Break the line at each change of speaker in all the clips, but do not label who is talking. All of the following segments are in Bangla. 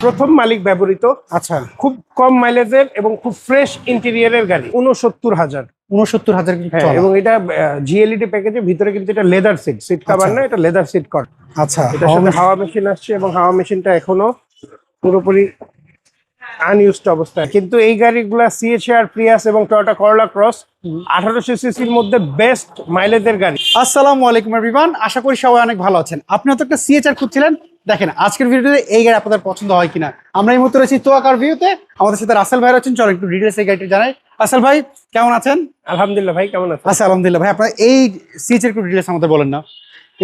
প্রথম মালিক ব্যবহৃত।
আচ্ছা,
খুব কম মাইলেজের এবং খুব ফ্রেশ ইন্টেরিয়রের গাড়ি। 69,000।
69,000
হ্যাঁ, এবং এটা জিএলইডি প্যাকেজের ভিতরে কিন্তু এটা লেদার সিট কভার না, এটা লেদার সিট কর।
আচ্ছা,
এটার সাথে হাওয়া মেশিন আসছে এবং হাওয়া মেশিনটা এখনো পুরোপুরি আনইউজড অবস্থায়। কিন্তু এই গাড়িগুলা সিএচআর প্রিয়াস এবং টয়োটা করলা ক্রস 1800 সিসির মধ্যে বেস্ট মাইলেজের গাড়ি।
আসসালামু আলাইকুম এভরিওয়ান, আশা করি সবাই অনেক ভালো আছেন। আপনি হয়তো একটা সিএচআর খুঁজছিলেন। দেখেন আজকের ভিডিওতে এই গাড়ি আপনাদের পছন্দ হয় কিনা। আমরা এই মুহূর্তে রয়েছি তোয়া কার ভিউতে। আমাদের সাথে রাসেল ভাই আছেন, চলো একটু ডিটেলস এই গাড়িটি জানাই। রাসেল ভাই কেমন আছেন?
আলহামদুলিল্লাহ ভাই, কেমন আছেন?
আচ্ছা, আলহামদুলিল্লাহ ভাই। আপনার এই সিএচআর একটু ডিটেলস আমাদের বলেন না।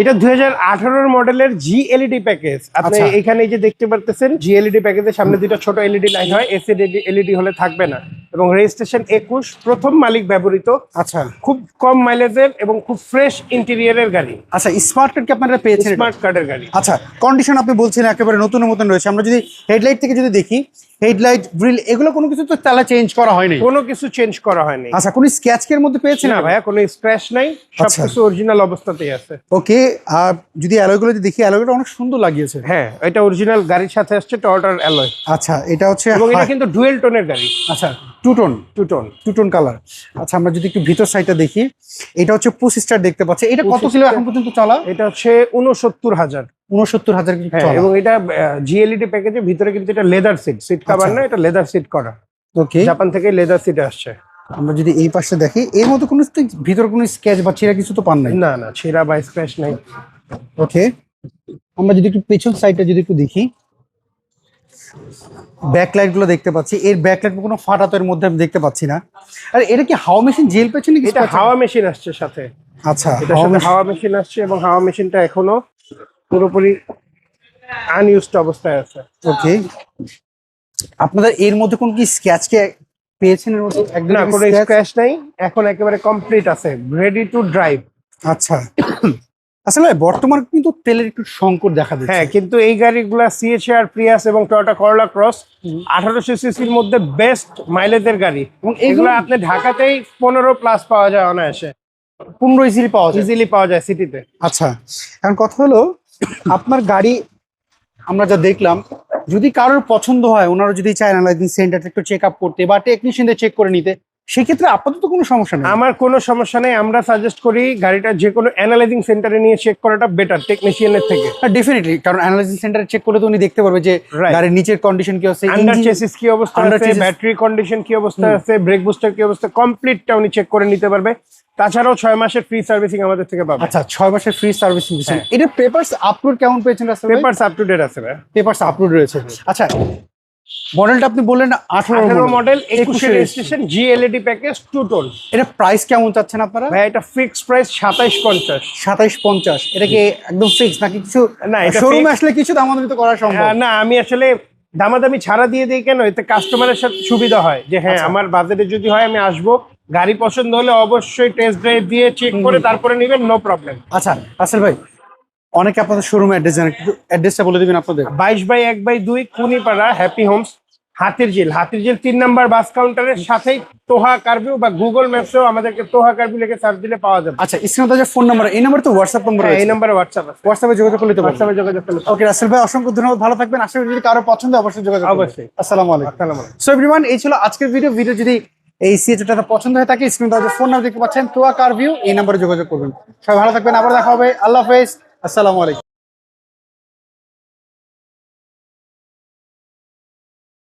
এটা 2018 মডেলের জিএলইডি প্যাকেজ। আপনি
আচ্ছা।
এখানে এই যে দেখতে পারতেছেন জিএলইডি প্যাকেজের সামনে দুটো ছোট এলইডি লাইট হয়, এসএলইডি এলইডি হলে থাকবে না। এবং রেজিস্ট্রেশন 21, প্রথম মালিক ব্যবহৃত।
আচ্ছা
খুব কম মাইলেজের এবং খুব ফ্রেশ ইন্টেরিয়রের গাড়ি।
আচ্ছা, স্মার্ট কার্ড কি আপনারা পেয়েছেন?
স্মার্ট কার্ডের গাড়ি।
আচ্ছা, কন্ডিশন আপনি বলছেন একেবারে নতুন মতন রয়েছে। আমরা যদি হেডলাইট থেকে যদি দেখি, হেডলাইট গ্রিল এগুলো কোনো কিছু তো তালা চেঞ্জ করা হয়নি?
কোনো কিছু চেঞ্জ করা হয়নি।
আচ্ছা, কোনো স্ক্র্যাচ এর মধ্যে পেয়েছেন?
না ভাইয়া, কোনো স্ক্র্যাচ নাই,
আচ্ছা।
সবকিছু অরিজিনাল অবস্থাতেই আছে।
ওকে, আর যদি অ্যালয়গুলো দেখি, অ্যালয়গুলো অনেক সুন্দর লাগিয়েছে।
হ্যাঁ, এটা অরিজিনাল গাড়ির সাথে আসছে টয়োটার অ্যালয়।
আচ্ছা, এটা হচ্ছে
এবং এটা কিন্তু ডুয়েল টোনের গাড়ি।
আচ্ছা, two tone
two tone
colour. আচ্ছা, আমরা যদি একটু ভিতর সাইডটা দেখি, এটা হচ্ছে 25 স্টার দেখতে পাচ্ছি। এটা কত কিলো এখন পর্যন্ত চলা?
এটা হচ্ছে 69,000।
69,000
হ্যাঁ, এবং এটা জিএলইডি প্যাকেজের ভিতরে কিন্তু এটা লেদার সিট কভার না, এটা লেদার সিট করা।
ওকে,
জাপান থেকে লেদার সিট আসছে।
আমরা যদি এই পাশে দেখি, এর মধ্যে কোনো ভিতরে কোনো স্ক্র্যাচ বা ছেঁড়া কিছু তো পান নাই?
না না, ছেঁড়া বা স্ক্র্যাচ নাই।
ওকে, আমরা যদি একটু পেছন সাইডটা যদি একটু দেখি, ব্যাকলাইট গুলো দেখতে পাচ্ছি। এর ব্যাকলাইট কোনো ফাটা তো এর মধ্যে আমি দেখতে পাচ্ছি না। আর এটা কি হাওয়া মেশিন জেল পেছনে?
এটা হাওয়া মেশিন আসছে সাথে।
আচ্ছা,
এটার সাথে হাওয়া মেশিন আসছে এবং হাওয়া মেশিনটা এখনো পুরোপুরি আনইউজড অবস্থায় আছে।
ওকে, আপনাদের এর মধ্যে কোন কি স্ক্র্যাচ কে পেয়েছেন? এর মধ্যে একদম
না, কোনো স্ক্র্যাচ নাই, এখন একেবারে কমপ্লিট আছে, রেডি টু ড্রাইভ।
আচ্ছা, আসলে বর্তমানে কিন্তু তেলের একটু সংকট দেখা দিচ্ছে।
হ্যাঁ, কিন্তু এই গাড়িগুলা সিএচআর প্রিয়াস এবং টয়োটা করলা ক্রস 1800 সিসির মধ্যে বেস্ট মাইলেজের গাড়ি। এবং এগুলো আপনি ঢাকাতেই 15+ পাওয়া যায় অনায়াসে।
15 ইজিলি
পাওয়া যায় সিটিতে।
আচ্ছা, এখন কথা হলো আপনার গাড়ি আমরা যা দেখলাম, যদি কারোর পছন্দ হয়, ওনারা যদি চায় অ্যানালাইজিং সেন্টারটা একটু চেক আপ করতে বা টেকনিশিয়ানদের চেক করে নিতে, সেক্ষেত্রে আপাতত কোনো সমস্যা নেই।
আমার কোনো সমস্যা নেই, আমরা সাজেস্ট করি গাড়িটা যে কোনো অ্যানালাইজিং সেন্টারে নিয়ে চেক করাটা বেটার টেকনিশিয়ানের থেকে।
ডেফিনেটলি, কারণ অ্যানালাইজিং সেন্টারে চেক করলে তো উনি দেখতে পারবে যে গাড়ির নিচের কন্ডিশন কি আছে,
আন্ডার চেসিস কি অবস্থা আছে, ব্যাটারি কন্ডিশন কি অবস্থা আছে, ব্রেক বুস্টার কি অবস্থা, কমপ্লিটটা উনি চেক করে নিতে পারবে। তাছাড়াও 6 মাসের ফ্রি সার্ভিসিং আমাদের থেকে পাবে।
আচ্ছা, 6 মাসের ফ্রি সার্ভিসিং দিচ্ছেন। এটা পেপারস আপলোড কেমন পেয়েছেন?
পেপারস আপ টু ডেট আছে ভাই,
পেপারস আপলোড রয়েছে। আচ্ছা, মডেলটা আপনি বললেন
18 model, 21 registration, GLED package, two tone.
এটা প্রাইস কেমন চাচ্ছেন আপনারা?
ভাই এটা ফিক্সড প্রাইস 2750।
2750। এটা কি একদম ফিক্স নাকি কিছু?
না, এটা
শোরুমে আসলে কিছু দামাদামি করা সম্ভব?
না, আমি আসলে দামাদামি ছাড়া দিয়ে দিই কেন, এতে কাস্টমারের সাথে সুবিধা হয় যে হ্যাঁ আমার বাজেটে যদি হয় আমি আসবো, গাড়ি পছন্দ হলে অবশ্যই টেস্ট ড্রাইভ দিয়ে চেক করে তারপরে নেবেন, নো প্রবলেম।
আচ্ছা আসল ভাই, অনেকে আপনাদের শোরুমে অ্যাড্রেস জানেন, একটু অ্যাড্রেসটা বলে দিবেন আপনাদের।
22/1/2 Kunipara happy Holmes, Hatirjheel 3 number বাস কাউন্টারের সাথেই তোহা কারভিউ, বা গুগল ম্যাপসেও আমাদেরকে তোহা কারভিউ লিখে সার্চ দিলে পাওয়া যাবে।
আচ্ছা, স্ক্রিনে যে ফোন নাম্বার, এই নাম্বার তো হোয়াটসঅ্যাপ নাম্বার?
এই নাম্বারে হোয়াটসঅ্যাপ আছে,
হোয়াটসঅ্যাপে যোগাযোগ করলে তো?
হোয়াটসঅ্যাপে যোগাযোগ করলে।
ওকে রাসেল ভাই, অসংখ্য ধন্যবাদ, ভালো থাকবেন। আশা করি যদি কারো পছন্দ অবশ্যই যোগাযোগ করবেন।
অবশ্যই।
আসসালামু আলাইকুম।
আসসালামু আলাইকুম।
সো এভরিওয়ান, এই ছিল আজকের ভিডিও যদি এই সিএচটা পছন্দ হয়ে থাকে, স্ক্রিনে যে ফোন নাম্বার দেখতে পাচ্ছেন তোয়া কারভিউ, এই নাম্বারে যোগাযোগ করবেন। সবাই ভালো থাকবেন, আবার দেখা হবে। আল্লাহ হাফেজ, আসসালামু আলাইকুম।